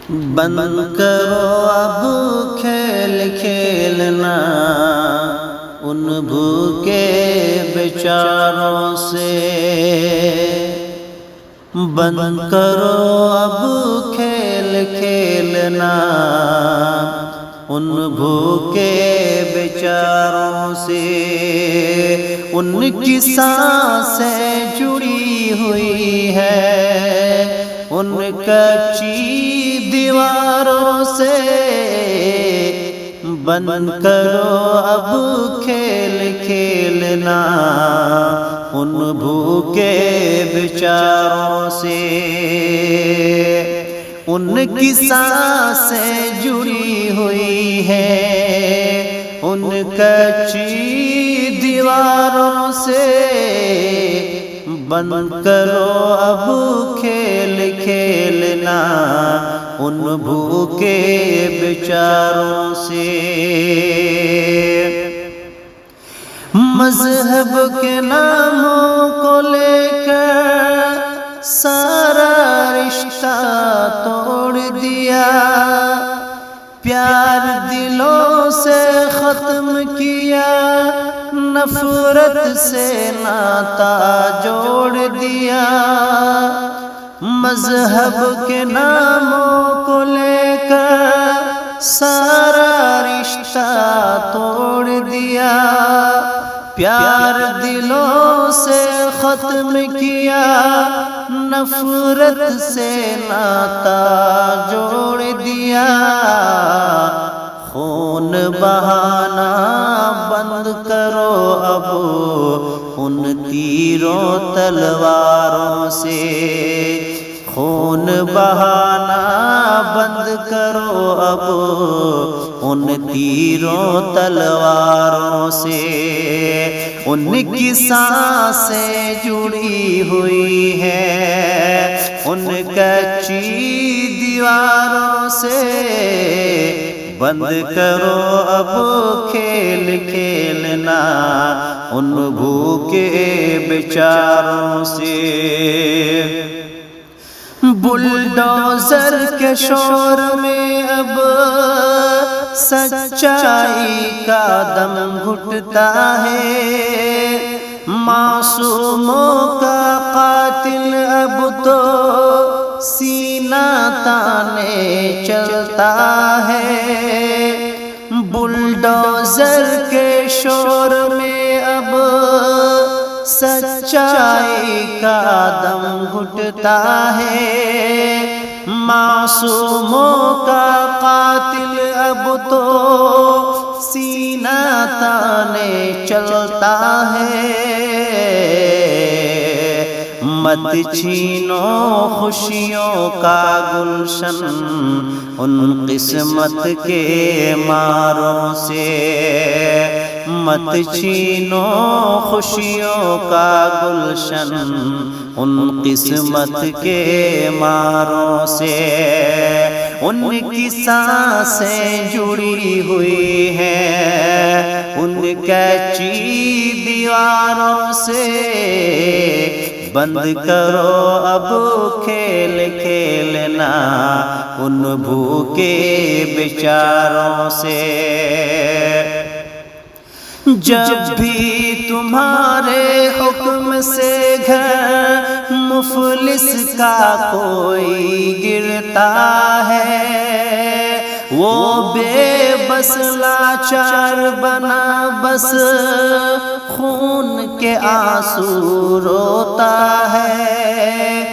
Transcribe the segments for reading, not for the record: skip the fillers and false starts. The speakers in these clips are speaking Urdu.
بند کرو اب کھیل کھیلنا ان بھوکے بیچاروں سے، بند کرو اب کھیل کھیلنا ان بھوکے بیچاروں سے، ان کی سانسیں جڑی ہوئی ہے ان کچی دیواروں سے، بند کرو اب کھیل کھیلنا ان بھوکے بیچاروں سے، ان کی سانسیں جڑی ہوئی ہیں ان کچی دیواروں سے، بند کرو اب کھیل کھیلنا ان بھوکے بیچاروں سے۔ مذہب کے ناموں کو لے کر سارا رشتہ توڑ دیا، پیار دلوں سے ختم کیا، نفرت سے ناتا جوڑ دیا، مذہب کے ناموں کو لے کر سارا رشتہ توڑ دیا، پیار دلوں سے ختم کیا، نفرت سے ناتا جوڑ دیا، خون بہانا بند کرو اب ان تیروں تلواروں سے، خون بہانا بند کرو اب ان تیروں تلواروں سے، ان کی سانسیں جڑی ہوئی ہیں ان کچی دیواروں سے، بند کرو اب کھیل کھیلنا ان بھوکے بیچاروں سے، بلڈوزر کے شور میں اب سچائی کا دم گھٹتا ہے، معصوموں کا قاتل اب تو سینہ تانے چلتا ہے، بلڈوزر کے شور میں اب سچائی کا دم گھٹتا ہے، معصوموں کا قاتل اب تو سینہ تانے چلتا ہے، مت چھینو خوشیوں کا گلشن ان قسمت کے ماروں سے، مت چھینو خوشیوں کا گلشن ان قسمت کے ماروں سے، ان کی سانسیں جڑی ہوئی ہیں ان کچی دیواروں سے، بند کرو اب کھیل کھیلنا ان بھوکے بیچاروں سے، جب بھی تمہارے حکم سے گھر مفلس کا کوئی گرتا ہے، وہ بے بس لاچار بنا بس خون کے آنسو روتا ہے،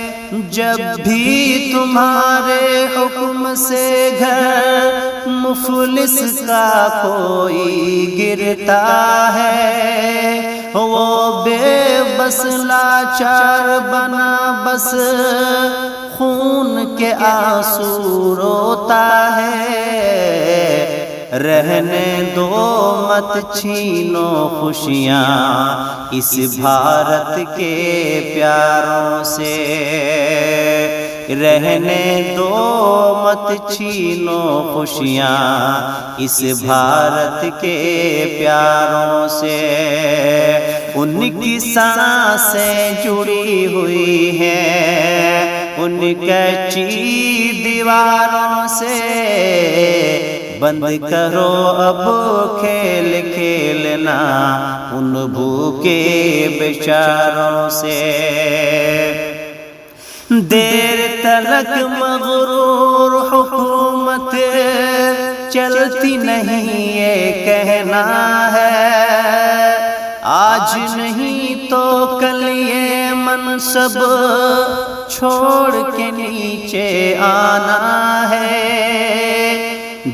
جب بھی تمہارے حکم سے گھر مفلس کا کوئی گرتا ہے، وہ بے بس لاچار بنا بس خون کے آنسو روتا ہے، رہنے دو مت چھینو خوشیاں اس بھارت کے پیاروں سے، رہنے دو مت چھینو خوشیاں اس بھارت کے پیاروں سے، ان کی سانسیں جڑی ہوئی ہیں ان کچی دیواروں سے، بند کرو اب کھیل کھیلنا ان بھوکے بیچاروں سے۔ دیر تلک مغرور حکومت چلتی نہیں یہ کہنا ہے، آج نہیں تو کل یہ منصب چھوڑ کے نیچے آنا ہے۔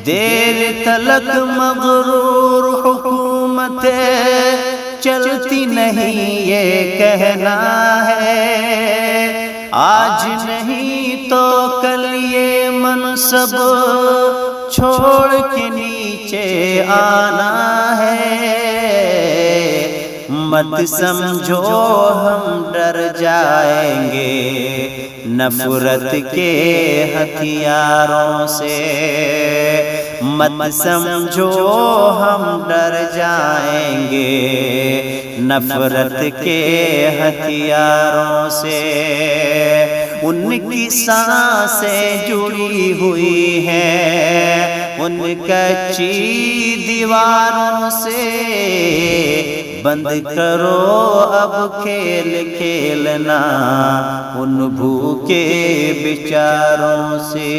دیر تلک مغرور حکومت چلتی نہیں یہ کہنا ہے، آج نہیں تو کل یہ منصب چھوڑ کے نیچے آنا ہے۔ مت سمجھو ہم ڈر جائیں گے نفرت کے ہتھیاروں سے، مت سمجھو ہم ڈر جائیں گے نفرت کے ہتھیاروں سے۔ ان کی سانسیں جڑی ہوئی ہیں ان کچی دیواروں سے، بند کرو اب کھیل کھیلنا ان بھوکے بیچاروں سے۔